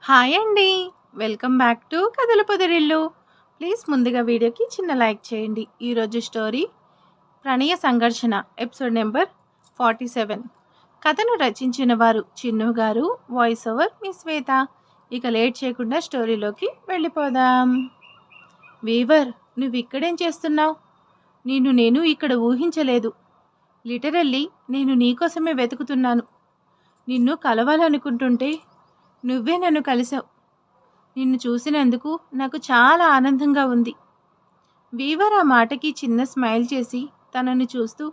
Hi అండి. Welcome back to కథల పొదరిల్లు. Please ముందుగా వీడియోకి చిన్న లైక్ చేయండి. ఈరోజు స్టోరీ ప్రణయ సంఘర్షణ ఎపిసోడ్ నెంబర్ 47. కథను రచించిన వారు చిన్ను గారు, వాయిస్ ఓవర్ మీ శ్వేత. ఇక లేట్ చేయకుండా స్టోరీలోకి వెళ్ళిపోదాం. వీవర్, నువ్వు ఇక్కడేం చేస్తున్నావు? నేను ఇక్కడ ఊహించలేదు. లిటరల్లీ నేను నీకోసమే వెతుకుతున్నాను. నిన్ను కలవాలనుకుంటుంటే నువ్వే నన్ను కలిసావు. నిన్ను చూసినందుకు నాకు చాలా ఆనందంగా ఉంది. వీవర్ ఆ మాటకి చిన్న స్మైల్ చేసి తనను చూస్తూ,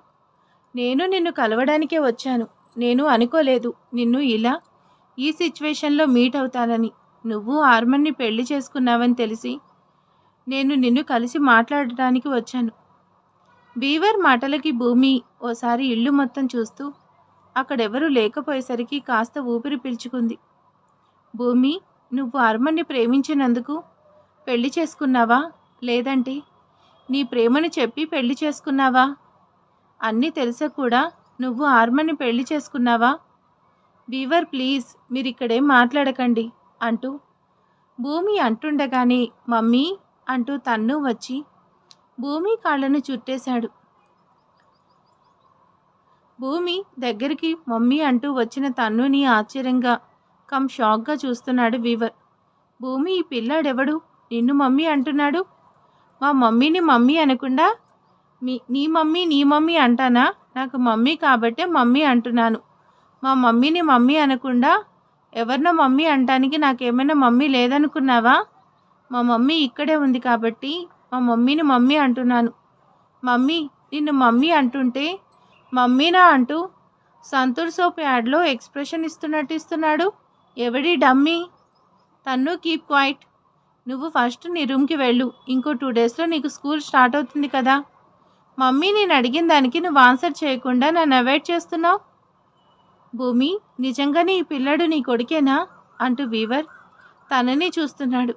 నేను నిన్ను కలవడానికే వచ్చాను. నేను అనుకోలేదు నిన్ను ఇలా ఈ సిచ్యువేషన్లో మీట్ అవుతానని. నువ్వు ఆర్మన్ని పెళ్లి చేసుకున్నావని తెలిసి నేను నిన్ను కలిసి మాట్లాడటానికి వచ్చాను. వీవర్ మాటలకి భూమి ఓసారి ఇల్లు మొత్తం చూస్తూ అక్కడెవరూ లేకపోయేసరికి కాస్త ఊపిరి పీల్చుకుంది. భూమి, నువ్వు అర్మన్ని ప్రేమించినందుకు పెళ్లి చేసుకున్నావా, లేదంటే నీ ప్రేమను చెప్పి పెళ్లి చేసుకున్నావా? అన్నీ తెలుసా కూడా నువ్వు ఆర్మన్ని పెళ్లి చేసుకున్నావా? వీవర్, ప్లీజ్ మీరిక్కడేం మాట్లాడకండి అంటూ భూమి అంటుండగానే మమ్మీ అంటూ తన్ను వచ్చి భూమి కాళ్ళను చుట్టేశాడు. భూమి దగ్గరికి మమ్మీ అంటూ వచ్చిన తన్నుని ఆశ్చర్యంగా షాక్గా చూస్తున్నాడు వీవర్. భూమి, ఈ పిల్లాడెవడు నిన్ను మమ్మీ అంటున్నాడు? మా మమ్మీని మమ్మీ అనకుండా నీ మమ్మీ అంటానా? నాకు మమ్మీ కాబట్టే మమ్మీ అంటున్నాను. మా మమ్మీని మమ్మీ అనకుండా ఎవరినో మమ్మీ అంటానికి నాకేమైనా మమ్మీ లేదనుకున్నావా? మా మమ్మీ ఇక్కడే ఉంది కాబట్టి మా మమ్మీని మమ్మీ అంటున్నాను. మమ్మీ, నిన్ను మమ్మీ అంటుంటే మమ్మీనా అంటూ సంతూర్ సోప్ యాడ్లో ఎక్స్ప్రెషన్ ఇస్తున్నాడు. ఎవడి డమ్మీ? తన్ను, కీప్ క్వైట్. నువ్వు ఫస్ట్ నీ రూమ్కి వెళ్ళు. ఇంకో 2 డేస్లో నీకు స్కూల్ స్టార్ట్ అవుతుంది కదా. మమ్మీ, నేను అడిగిన దానికి నువ్వు ఆన్సర్ చేయకుండా నన్ను అవాయిడ్ చేస్తున్నావు. భూమి, నిజంగానే ఈ పిల్లాడు నీ కొడుకేనా అంటూ వీవర్ తనని చూస్తున్నాడు.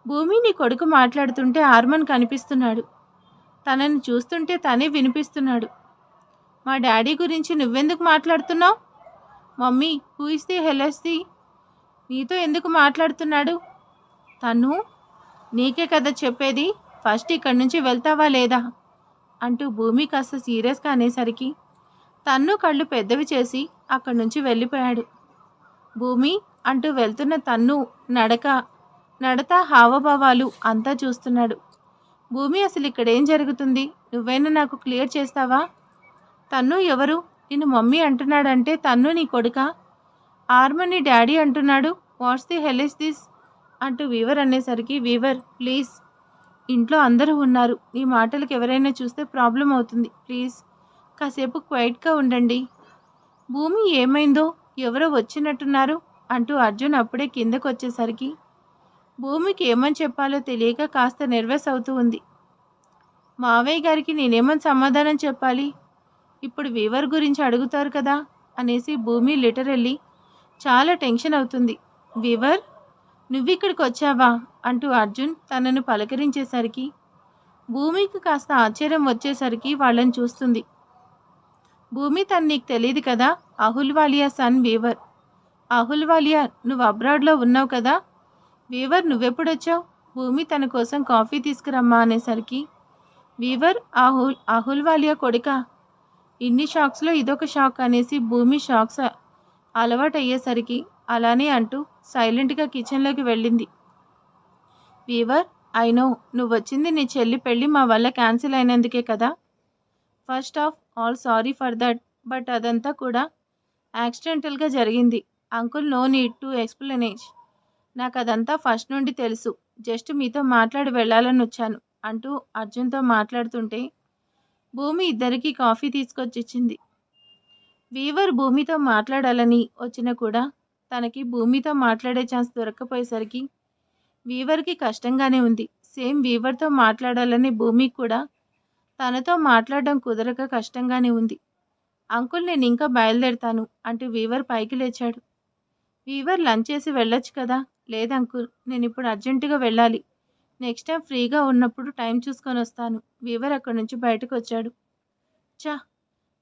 భూమి, నీ కొడుకు మాట్లాడుతుంటే ఆర్మన్ కనిపిస్తున్నాడు. తనని చూస్తుంటే తనే వినిపిస్తున్నాడు. మా డాడీ గురించి నువ్వెందుకు మాట్లాడుతున్నావు? మమ్మీ, హూ ఇస్ ది హెలెస్ది? నీతో ఎందుకు మాట్లాడుతున్నాడు? తను నీకే కదా చెప్పేది. ఫస్ట్ ఇక్కడి నుంచి వెళ్తావా లేదా అంటూ భూమి కాస్త సీరియస్గా అనేసరికి తన్ను కళ్ళు పెద్దవి చేసి అక్కడి నుంచి వెళ్ళిపోయాడు. భూమి అంటూ వెళ్తున్న తన్ను నడత హావభావాలు అంతా చూస్తున్నాడు. భూమి, అసలు ఇక్కడేం జరుగుతుంది? నువ్వైనా నాకు క్లియర్ చేస్తావా? తన్ను ఎవరు? నిన్ను మమ్మీ అంటున్నాడంటే తన్ను నీ కొడుకా? ఆర్మని డాడీ అంటున్నాడు. What's the hell is this అంటూ వీవర్ అనేసరికి, వీవర్ ప్లీజ్, ఇంట్లో అందరూ ఉన్నారు. నీ మాటలకు ఎవరైనా చూస్తే ప్రాబ్లం అవుతుంది. ప్లీజ్ కాసేపు క్వైట్గా ఉండండి. భూమి, ఏమైందో? ఎవరో వచ్చినట్టున్నారు అంటూ అర్జున్ అప్పుడే కిందకు వచ్చేసరికి భూమికి ఏమని చెప్పాలో తెలియక కాస్త నెర్వస్ అవుతూ ఉంది. మావయ్య గారికి నేనేమని సమాధానం చెప్పాలి? ఇప్పుడు వీవర్ గురించి అడుగుతారు కదా అనేసి భూమి లిటరల్లీ చాలా టెన్షన్ అవుతుంది. వీవర్, నువ్విక్కడికి వచ్చావా అంటూ అర్జున్ తనను పలకరించేసరికి భూమికి కాస్త ఆశ్చర్యం వచ్చేసరికి వాళ్ళని చూస్తుంది. భూమి, తను నీకు తెలియదు కదా, అహుల్వాలియా సన్ వీవర్. అహుల్వాలియా, నువ్వు అబ్రాడ్లో ఉన్నావు కదా. వీవర్, నువ్వెప్పుడొచ్చావు? భూమి తన కోసం కాఫీ తీసుకురమ్మా అనేసరికి వీవర్, అహుల్వాలియా కొడుకా? ఇన్ని షాక్స్లో ఇదొక షాక్ అనేసి భూమి షాక్స్ అలవాటు అయ్యేసరికి అలానే అంటూ సైలెంట్గా కిచెన్లోకి వెళ్ళింది. వీవర్, ఐ నో నువ్వు వచ్చింది నీ చెల్లి పెళ్ళి మా వల్ల క్యాన్సిల్ అయినందుకే కదా. First of all sorry for that, but అదంతా కూడా యాక్సిడెంటల్గా జరిగింది. Uncle, no need to explain. నాకు అదంతా ఫస్ట్ నుండి తెలుసు. జస్ట్ మీతో మాట్లాడి వెళ్ళాలని వచ్చాను అంటూ అర్జున్తో మాట్లాడుతుంటే భూమి ఇద్దరికీ కాఫీ తీసుకొచ్చిచ్చింది. వీవర్ భూమితో మాట్లాడాలని వచ్చినా కూడా తనకి భూమితో మాట్లాడే ఛాన్స్ దొరక్కపోయేసరికి వీవర్కి కష్టంగానే ఉంది. సేమ్ వీవర్తో మాట్లాడాలని భూమికి కూడా తనతో మాట్లాడడం కుదరక కష్టంగానే ఉంది. అంకుల్, నేను ఇంకా బయలుదేరుతాను అంటూ వీవర్ పైకి లేచాడు. వీవర్, లంచ్ చేసి వెళ్ళొచ్చు కదా. లేదంకుల్, నేను ఇప్పుడు అర్జెంటుగా వెళ్ళాలి. నెక్స్ట్ టైం ఫ్రీగా ఉన్నప్పుడు టైం చూసుకొని వస్తాను. వీవర్ అక్కడి నుంచి బయటకు వచ్చాడు.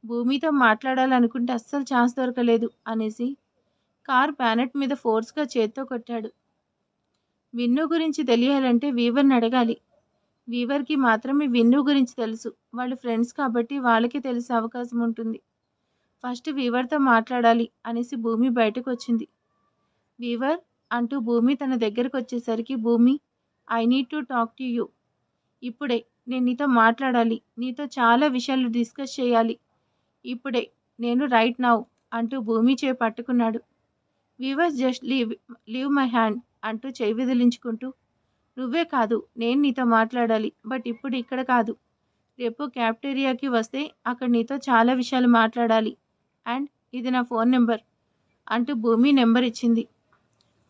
భూమితో మాట్లాడాలనుకుంటే అస్సలు ఛాన్స్ దొరకలేదు అనేసి కార్ ప్యానెట్ మీద ఫోర్స్గా చేత్తో కొట్టాడు. విన్ను గురించి తెలియాలంటే వీవర్ని అడగాలి. వీవర్కి మాత్రమే విన్ను గురించి తెలుసు. వాళ్ళు ఫ్రెండ్స్ కాబట్టి వాళ్ళకి తెలిసే అవకాశం ఉంటుంది. ఫస్ట్ వీవర్తో మాట్లాడాలి అనేసి భూమి బయటకు వచ్చింది. వీవర్ అంటూ భూమి తన దగ్గరకు వచ్చేసరికి, భూమి, I need to talk to you. ఇప్పుడే నేను నీతో మాట్లాడాలి. నీతో చాలా విషయాలు డిస్కస్ చేయాలి. ఇప్పుడే, నేను రైట్ నౌ అంటూ భూమి చేయి పట్టుకున్నాడు. వీవర్ జస్ట్ లీవ్ మై హ్యాండ్ అంటూ చేయి విదిలించుకుంటూ, నువ్వే కాదు నేను నీతో మాట్లాడాలి. బట్ ఇప్పుడు ఇక్కడ కాదు. రేపు క్యాఫ్టేరియాకి వస్తే అక్కడ నీతో చాలా విషయాలు మాట్లాడాలి. అండ్ ఇది నా ఫోన్ నెంబర్ అంటూ భూమి నెంబర్ ఇచ్చింది.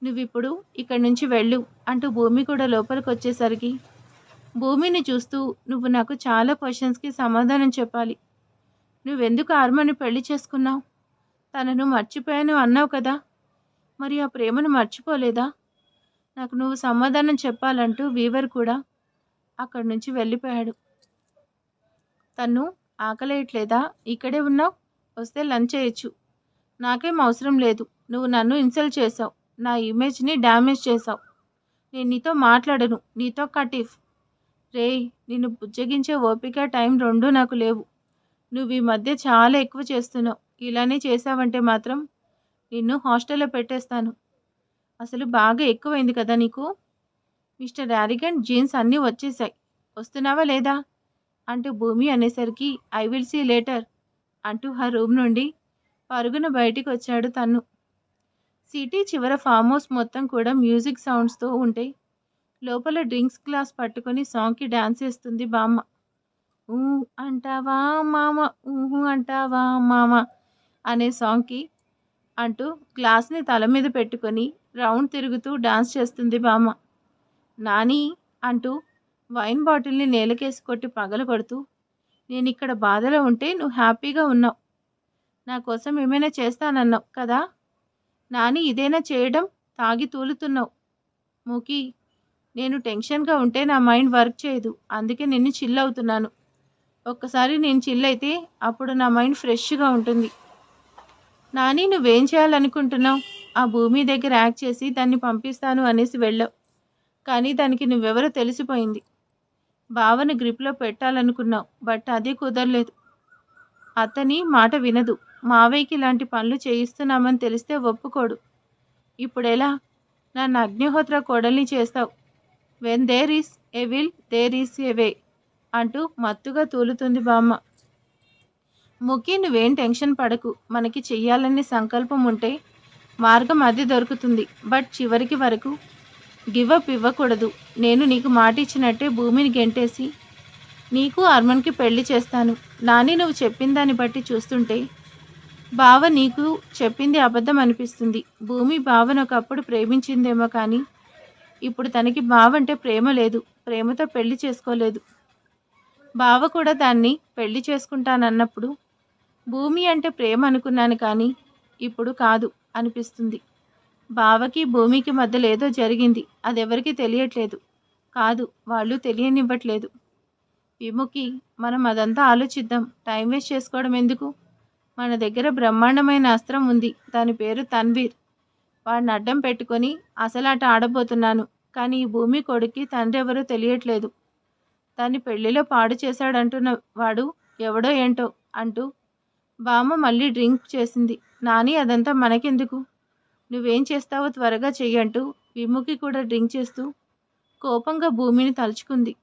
నువ్విప్పుడు ఇక్కడి నుంచి వెళ్ళు అంటూ భూమి కూడా లోపలికి వచ్చేసరికి, భూమిని చూస్తూ, నువ్వు నాకు చాలా క్వశ్చన్స్కి సమాధానం చెప్పాలి. నువ్వెందుకు ఆర్మని పెళ్లి చేసుకున్నావు? తనను మర్చిపోయాను అన్నావు కదా, మరి ఆ ప్రేమను మర్చిపోలేదా? నాకు నువ్వు సమాధానం చెప్పాలంటూ వీవర్ కూడా అక్కడి నుంచి వెళ్ళిపోయాడు. తను ఆకలేయట్లేదా? ఇక్కడే ఉన్నావు, వస్తే లంచ్ చేయొచ్చు. నాకేం అవసరం లేదు. నువ్వు నన్ను ఇన్సల్ట్ చేసావు, నా ఇమేజ్ని డ్యామేజ్ చేసావు. నేను నీతో మాట్లాడను, నీతో కటీఫ్. రేయ్, నిన్ను బుజ్జగించే ఓపిక టైం రెండూ నాకు లేవు. నువ్వు ఈ మధ్య చాలా ఎక్కువ చేస్తున్నావు. ఇలానే చేసావంటే మాత్రం నిన్ను హాస్టల్లో పెట్టేస్తాను. అసలు బాగా ఎక్కువైంది కదా నీకు. మిస్టర్ యారిగంట్ జీన్స్ అన్నీ వచ్చేసాయి, వస్తున్నావా లేదా అంటూ భూమి అనేసరికి, ఐ విల్ సీ లేటర్ అంటూ ఆ రూమ్ నుండి పరుగున బయటికి వచ్చాడు తను. సిటీ చివర ఫామ్ హౌస్ మొత్తం కూడా మ్యూజిక్ సౌండ్స్తో ఉంటే లోపల డ్రింక్స్ గ్లాస్ పట్టుకొని సాంగ్కి డ్యాన్స్ చేస్తుంది బామ్మ. ఊ అంటావా మామ, ఊహు అంటావా మామ అనే సాంగ్కి అంటూ గ్లాస్ని తల మీద పెట్టుకొని రౌండ్ తిరుగుతూ డాన్స్ చేస్తుంది బామ్మ. నాని అంటూ వైన్ బాటిల్ని నేలకేసి కొట్టి పగలగొడుతూ, నేను ఇక్కడ బాధలో ఉంటే నువ్వు హ్యాపీగా ఉన్నావు, నా కోసం ఏమైనా చేస్తానన్నావు కదా. నాని ఇదేనా చేయడం? తాగి తూలుతున్నావు. మూకి, నేను టెన్షన్గా ఉంటే నా మైండ్ వర్క్ చేయదు, అందుకే నేను చిల్ అవుతున్నాను. ఒక్కసారి నేను చిల్ అయితే అప్పుడు నా మైండ్ ఫ్రెష్గా ఉంటుంది. నాని, నువ్వేం చేయాలనుకుంటున్నావు? ఆ భూమి దగ్గర యాక్ట్ చేసి దాన్ని పంపిస్తాను అనేసి వెళ్ళావు, కానీ దానికి నువ్వెవరో తెలిసిపోయింది. బావను గ్రిప్లో పెట్టాలనుకున్నావు, బట్ అది కుదరలేదు. అతని మాట వినదు. మావయ్యకి ఇలాంటి పనులు చేయిస్తున్నామని తెలిస్తే ఒప్పుకోడు. ఇప్పుడెలా? నన్ను అగ్నిహోత్ర కోడల్ని చేస్తావు. When there is a will there is a way అంటూ మత్తుగా తూలుతుంది బామ్మ. ముఖి, నువ్వేం టెన్షన్ పడకు. మనకి చెయ్యాలనే సంకల్పం ఉంటే మార్గం అది దొరుకుతుంది. బట్ చివరికి వరకు గివప్ ఇవ్వకూడదు. నేను నీకు మాట ఇచ్చినట్టే భూమిని గెంటేసి నీకు అర్మన్కి పెళ్లి చేస్తాను. నాని, నువ్వు చెప్పిన దాన్ని బట్టి చూస్తుంటే బావ నీకు చెప్పింది అబద్ధం అనిపిస్తుంది. భూమి బావను ఒకప్పుడు ప్రేమించిందేమో, కానీ ఇప్పుడు తనకి బావంటే ప్రేమ లేదు. ప్రేమతో పెళ్లి చేసుకోలేదు. బావ కూడా దాన్ని పెళ్లి చేసుకుంటానన్నప్పుడు భూమి అంటే ప్రేమ అనుకున్నాను, కానీ ఇప్పుడు కాదు అనిపిస్తుంది. బావకి భూమికి మధ్యలో ఏదో జరిగింది, అదెవరికి తెలియట్లేదు. కాదు, వాళ్ళు తెలియనివ్వట్లేదు. విముకి, మనం అదంతా ఆలోచిద్దాం. టైం వేస్ట్ చేసుకోవడం ఎందుకు? మన దగ్గర బ్రహ్మాండమైన అస్త్రం ఉంది, దాని పేరు తన్వీర్. వాడిని అడ్డం పెట్టుకొని అసలాట ఆడబోతున్నాను. కానీ ఈ భూమి కొడుక్కి తండ్రి ఎవరో తెలియట్లేదు. దాన్ని పెళ్లిలో పాడు చేశాడంటున్న వాడు ఎవడో ఏంటో అంటూ బామ్మ మళ్ళీ డ్రింక్ చేసింది. నాని, అదంతా మనకెందుకు, నువ్వేం చేస్తావో త్వరగా చెయ్యంటూ విముకి కూడా డ్రింక్ చేస్తూ కోపంగా భూమిని తలుచుకుంది.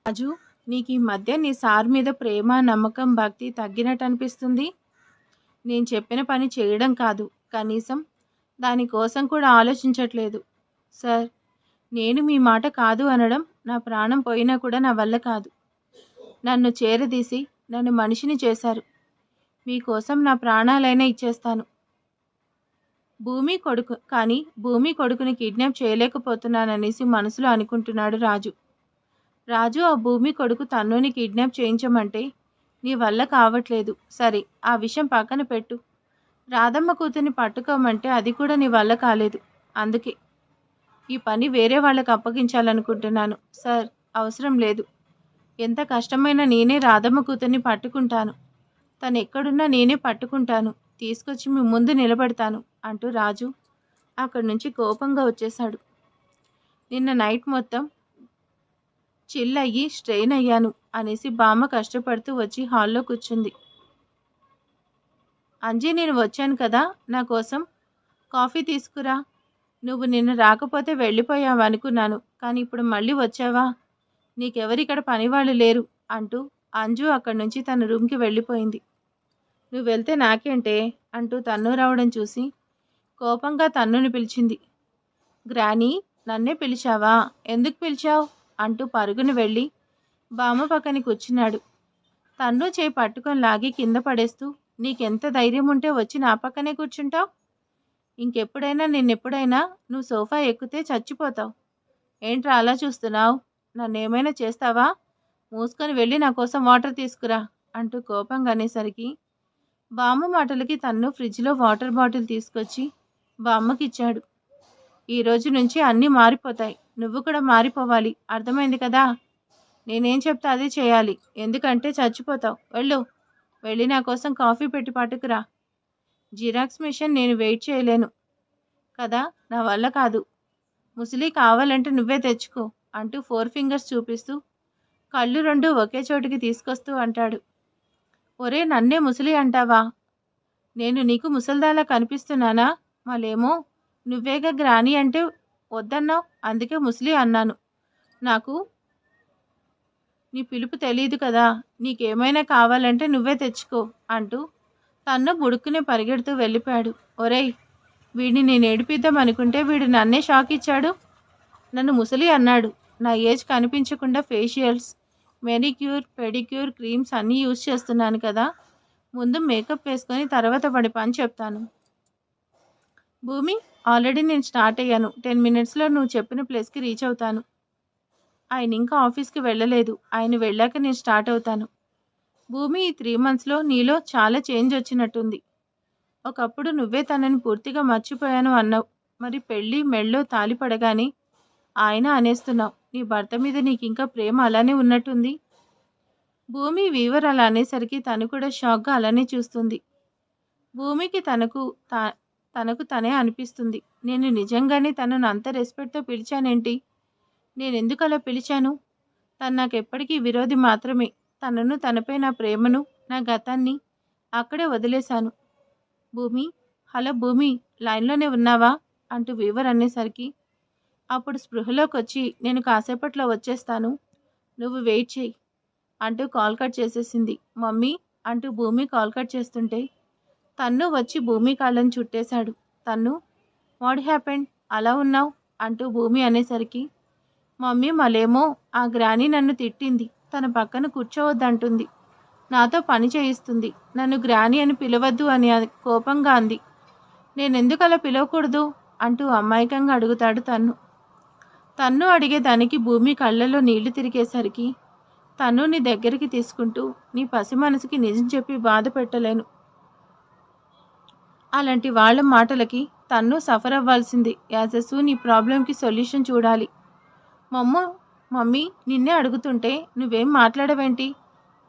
రాజు, నీకు ఈ మధ్య నీ సార్ మీద ప్రేమ, నమ్మకం, భక్తి తగ్గినట్టు అనిపిస్తుంది. నేను చెప్పిన పని చేయడం కాదు, కనీసం దానికోసం కూడా ఆలోచించట్లేదు. సార్, నేను మీ మాట కాదు అనడం, నా ప్రాణం పోయినా కూడా నా వల్ల కాదు. నన్ను చేరదీసి నన్ను మనిషిని చేశారు. మీకోసం నా ప్రాణాలైనా ఇచ్చేస్తాను. భూమి కొడుకుని కిడ్నాప్ చేయలేకపోతున్నాననేసి మనసులో అనుకుంటున్నాడు రాజు. రాజు, ఆ భూమి కొడుకు తన్నుని కిడ్నాప్ చేయించమంటే నీ వల్ల కావట్లేదు. సరే, ఆ విషయం పక్కన పెట్టు. రాధమ్మ కూతుర్ని పట్టుకోమంటే అది కూడా నీ వల్ల కాలేదు. అందుకే ఈ పని వేరే వాళ్ళకి అప్పగించాలనుకుంటున్నాను. సార్, అవసరం లేదు. ఎంత కష్టమైనా నేనే రాధమ్మ కూతుర్ని పట్టుకుంటాను. తను ఎక్కడున్నా నేనే పట్టుకుంటాను, తీసుకొచ్చి మీ ముందు నిలబెడతాను అంటూ రాజు అక్కడి నుంచి కోపంగా వచ్చేశాడు. నిన్న నైట్ మొత్తం చిల్ అయ్యి స్ట్రెయిన్ అయ్యాను అనేసి బామ్మ కష్టపడుతూ వచ్చి హాల్లో కూర్చుంది. అంజీ, నేను వచ్చాను కదా, నా కోసం కాఫీ తీసుకురా. నువ్వు నిన్న రాకపోతే వెళ్ళిపోయావు అనుకున్నాను, కానీ ఇప్పుడు మళ్ళీ వచ్చావా? నీకెవరిక్కడ పనివాళ్ళు లేరు అంటూ అంజు అక్కడి నుంచి తన రూమ్కి వెళ్ళిపోయింది. నువ్వు వెళ్తే నాకేంటే అంటూ తన్ను రావడం చూసి కోపంగా తన్నుని పిలిచింది. గ్రానీ, నన్నే పిలిచావా? ఎందుకు పిలిచావు అంటూ పరుగున వెళ్ళి బామ్మ పక్కన కూర్చున్నాడు. తన్ను చేయి పట్టుకొని లాగి కింద పడేస్తూ, నీకెంత ధైర్యం ఉంటే వచ్చి నా పక్కనే కూర్చుంటావు? ఇంకెప్పుడైనా నిన్నెప్పుడైనా నువ్వు సోఫా ఎక్కితే చచ్చిపోతావు. ఏంట్రా అలా చూస్తున్నావు? నన్నేమైనా చేస్తావా? మూసుకొని వెళ్ళి నా కోసం వాటర్ తీసుకురా అంటూ కోపంగా అనేసరికి బామ్మ మాటలకి తన్ను ఫ్రిడ్జ్లో వాటర్ బాటిల్ తీసుకొచ్చి బామ్మకి ఇచ్చాడు. ఈ రోజు నుంచి అన్నీ మారిపోతాయి, నువ్వు కూడా మారిపోవాలి, అర్థమైంది కదా? నేనేం చెప్తా అదే చేయాలి, ఎందుకంటే చచ్చిపోతావు. వెళ్ళి నా కోసం కాఫీ పెట్టి పట్టుకురా. జిరాక్స్ మిషన్ నేను వెయిట్ చేయలేను కదా, నా వల్ల కాదు. ముసలి కావాలంటే నువ్వే తెచ్చుకో అంటూ 4 ఫింగర్స్ చూపిస్తూ కళ్ళు 2 ఒకే చోటికి తీసుకొస్తూ అంటాడు. ఒరే, నన్నే ముసలి అంటావా? నేను నీకు ముసల్దాలా కనిపిస్తున్నానా? మళ్ళేమో నువ్వేగా గ్రాని అంటే వద్దన్నావు, అందుకే ముసలి అన్నాను. నాకు నీ పిలుపు తెలియదు కదా, నీకేమైనా కావాలంటే నువ్వే తెచ్చుకో అంటూ తన్ను బుడుక్కునే పరిగెడుతూ వెళ్ళిపోయాడు. ఒరేయ్, వీడిని నేను ఏడిపిద్దాం అనుకుంటే వీడు నన్నే షాక్ ఇచ్చాడు. నన్ను ముసలి అన్నాడు. నా ఏజ్ కనిపించకుండా ఫేషియల్స్, మెనిక్యూర్, పెడిక్యూర్, క్రీమ్స్ అన్నీ యూజ్ చేస్తున్నాను కదా. ముందు మేకప్ వేసుకొని తర్వాత వాడి పని చెప్తాను. భూమి, ఆల్రెడీ నేను స్టార్ట్ అయ్యాను. 10 మినిట్స్లో నువ్వు చెప్పిన ప్లేస్కి రీచ్ అవుతాను. ఆయన ఇంకా ఆఫీస్కి వెళ్ళలేదు. ఆయన వెళ్ళాక నేను స్టార్ట్ అవుతాను. భూమి, ఈ 3 మంత్స్లో నీలో చాలా చేంజ్ వచ్చినట్టుంది. ఒకప్పుడు నువ్వే తనని పూర్తిగా మర్చిపోయాను అన్నావు. మరి పెళ్ళి మెళ్ళో తాళి పడగానే ఆయన అనేస్తున్నావు. నీ భర్త మీద నీకు ఇంకా ప్రేమ అలానే ఉన్నట్టుంది. భూమి వీవర్ అలా అనేసరికి తను కూడా షాక్గా అలానే చూస్తుంది. భూమికి తనకు తనే అనిపిస్తుంది. నేను నిజంగానే తనను అంత రెస్పెక్ట్తో పిలిచానేంటి? నేనెందుకు అలా పిలిచాను? తను నాకు ఎప్పటికీ విరోధి మాత్రమే. తనను, తనపై నా ప్రేమను, నా గతాన్ని అక్కడే వదిలేశాను. భూమి, హలో భూమి, లైన్లోనే ఉన్నావా అంటూ వీవర్ అనేసరికి అప్పుడు స్పృహలోకి వచ్చి, నేను కాసేపట్లో వచ్చేస్తాను, నువ్వు వెయిట్ చేయి అంటూ కాల్ కట్ చేసేసింది. మమ్మీ అంటూ భూమి కాల్ కట్ చేస్తుంటే తన్ను వచ్చి భూమి కాళ్ళని చుట్టేశాడు. తన్ను, వాట్ హ్యాపెండ్, అలా ఉన్నావు అంటూ భూమి అనేసరికి మమ్మీ, మళ్ళేమో ఆ గ్రాని నన్ను తిట్టింది. తన పక్కన కూర్చోవద్దంటుంది, నాతో పని చేయిస్తుంది. నన్ను గ్రాని అని పిలవద్దు అని కోపంగా అంది. నేనెందుకు అలా పిలవకూడదు అంటూ అమాయకంగా అడుగుతాడు తన్ను అడిగేదానికి భూమి కళ్ళల్లో నీళ్లు తిరిగేసరికి తన్నుని దగ్గరికి తీసుకుంటూ, నీ పసి మనసుకి నిజం చెప్పి బాధ పెట్టలేను. అలాంటి వాళ్ళ మాటలకి తన్ను సఫర్ అవ్వాల్సింది. యాజ్ ఎ నీ ప్రాబ్లంకి సొల్యూషన్ చూడాలి. మమ్మీ, నిన్నే అడుగుతుంటే నువ్వేం మాట్లాడవేంటి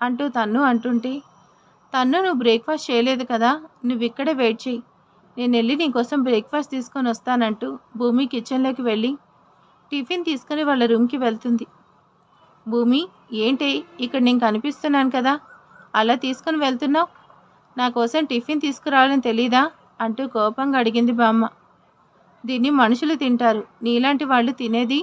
అంటూ తన్ను అంటుంటే, నువ్వు బ్రేక్ఫాస్ట్ చేయలేదు కదా, నువ్వు ఇక్కడే వెయిట్ చేయి, నేను వెళ్ళి నీకోసం బ్రేక్ఫాస్ట్ తీసుకొని వస్తానంటూ భూమి కిచెన్లోకి వెళ్ళి టిఫిన్ తీసుకుని వాళ్ళ రూమ్కి వెళ్తుంది. భూమి, ఏంటి ఇక్కడ నేను కనిపిస్తున్నాను కదా, అలా తీసుకుని వెళ్తున్నావు? నా కోసం టిఫిన్ తీసుకురావాలని తెలీదా అంటూ కోపంగా అడిగింది బామ్మ. దీన్ని మనుషులు తింటారు, నీలాంటి వాళ్ళు తినేది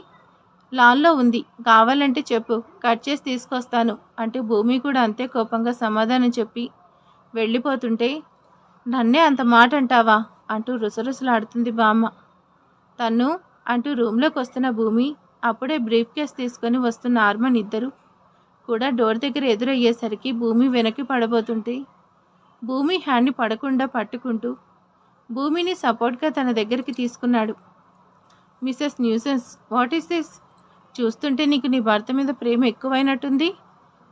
లాల్లో ఉంది, కావాలంటే చెప్పు, కట్ చేసి తీసుకొస్తాను అంటూ భూమి కూడా అంతే కోపంగా సమాధానం చెప్పి వెళ్ళిపోతుంటే, నన్నే అంత మాట అంటావా అంటూ రుసరుసలాడుతుంది బామ్మ. తన్ను అంటూ రూమ్లోకి వస్తున్న భూమి అప్పుడే బ్రీఫ్ కేస్ తీసుకొని వస్తున్న ఆర్మన్ ఇద్దరు కూడా డోర్ దగ్గర ఎదురయ్యేసరికి భూమి వెనక్కి పడబోతుంటే భూమి హ్యాండ్ని పడకుండా పట్టుకుంటూ భూమిని సపోర్ట్గా తన దగ్గరికి తీసుకున్నాడు. Mrs nuisance, what is this? చూస్తుంటే నీకు నీ భర్త మీద ప్రేమ ఎక్కువైనట్టుంది.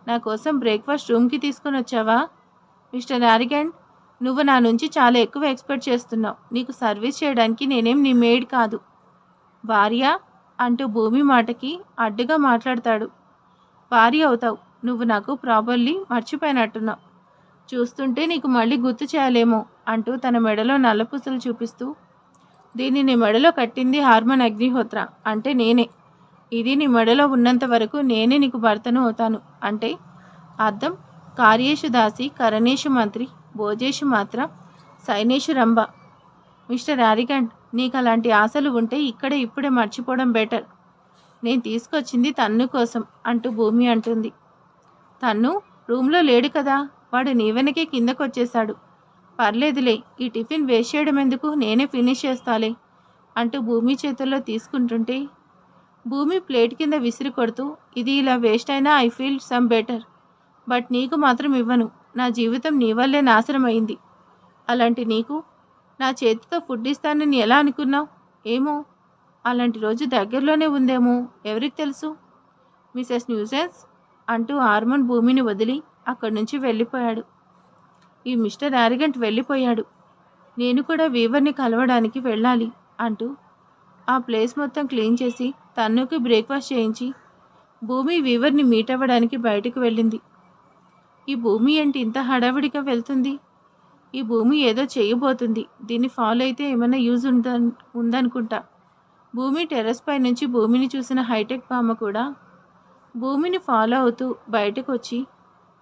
నా కోసం బ్రేక్ఫాస్ట్ రూమ్కి తీసుకొని వచ్చావా? మిస్టర్ ఆరిగెంట్, నువ్వు నా నుంచి చాలా ఎక్కువ ఎక్స్పెక్ట్ చేస్తున్నావు. నీకు సర్వీస్ చేయడానికి నేనేం నీ మేడ్ కాదు. భార్య అంటూ భూమి మాటకి అడ్డుగా మాట్లాడతాడు. భార్య అవుతావు, నువ్వు నాకు ప్రాపర్లీ మర్చిపోయినట్టున్నావు. చూస్తుంటే నీకు మళ్ళీ గుర్తు చేయాలేమో అంటూ తన మెడలో నల్లపూసలు చూపిస్తూ దీన్ని నీ మెడలో కట్టింది హార్మన్ అగ్నిహోత్ర, అంటే నేనే. ఇది నీ మెడలో ఉన్నంత వరకు నేనే నీకు భర్తను అవుతాను. అంటే అర్థం కార్యేషు దాసి కరణేషు మంత్రి భోజేషు మాత్ర సైనేషు రంభ. మిస్టర్ యారిగంట్, నీకు అలాంటి ఆశలు ఉంటే ఇక్కడే ఇప్పుడే మర్చిపోవడం బెటర్. నేను తీసుకొచ్చింది తన్ను కోసం అంటూ భూమి అంటుంది. తన్ను రూమ్లో లేడు కదా, వాడు నీ వెనకే కిందకొచ్చేశాడు. పర్లేదులే, ఈ టిఫిన్ వేస్ట్ చేయడం ఎందుకు, నేనే ఫినిష్ చేస్తాలే అంటూ భూమి చేతుల్లో తీసుకుంటుంటే భూమి ప్లేట్ కింద విసిరి కొడుతూ, ఇది ఇలా వేస్ట్ అయినా I feel some better, but నీకు మాత్రం ఇవ్వను. నా జీవితం నీ వల్లే నాశనం అయింది. అలాంటి నీకు నా చేతితో ఫుడ్ ఇస్తానని ఎలా అనుకున్నావు? ఏమో, అలాంటి రోజు దగ్గరలోనే ఉందేమో, ఎవరికి తెలుసు. మిసెస్ న్యూసెన్స్ అంటూ హార్మన్ భూమిని వదిలి అక్కడి నుంచి వెళ్ళిపోయాడు. ఈ మిస్టర్ యారిగంట్ వెళ్ళిపోయాడు. నేను కూడా వీవర్ని కలవడానికి వెళ్ళాలి అంటూ ఆ ప్లేస్ మొత్తం క్లీన్ చేసి తన్నుకి బ్రేక్ఫాస్ట్ చేయించి భూమి వీవర్ని మీట్ అవ్వడానికి బయటకు వెళ్ళింది. ఈ భూమి ఏంటి ఇంత హడావిడిగా వెళ్తుంది? ఈ భూమి ఏదో చేయబోతుంది. దీన్ని ఫాలో అయితే ఏమైనా యూజ్ ఉందనుకుంటా. భూమి టెర్రస్ పై నుంచి భూమిని చూసిన హైటెక్ బామ్మ కూడా భూమిని ఫాలో అవుతూ బయటకు వచ్చి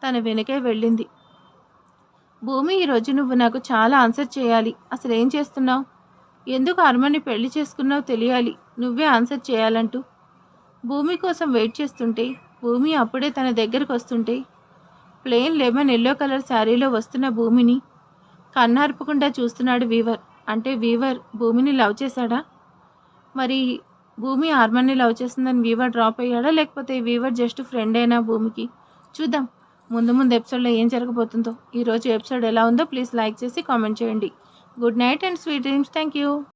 తన వెనకే వెళ్ళింది. భూమి, ఈరోజు నువ్వు నాకు చాలా ఆన్సర్ చేయాలి. అసలు ఏం చేస్తున్నావు? ఎందుకు హార్మన్ని పెళ్లి చేసుకున్నావు తెలియాలి. నువ్వే ఆన్సర్ చేయాలంటూ భూమి కోసం వెయిట్ చేస్తుంటే భూమి అప్పుడే తన దగ్గరకు వస్తుంటే ప్లెయిన్ లెమన్ ఎల్లో కలర్ శారీలో వస్తున్న భూమిని కన్నార్పకుండా చూస్తున్నాడు వీవర్. అంటే వీవర్ భూమిని లవ్ చేశాడా? మరి భూమి హార్మన్ని లవ్ చేస్తుందని వీవర్ డ్రాప్ అయ్యాడా, లేకపోతే వీవర్ జస్ట్ ఫ్రెండ్ అయినా భూమికి? చూద్దాం ముందు ముందు ఎపిసోడ్లో ఏం జరగబోతుందో. ఈరోజు ఎపిసోడ్ ఎలా ఉందో ప్లీజ్ లైక్ చేసి కామెంట్ చేయండి. Good night and sweet dreams. Thank you.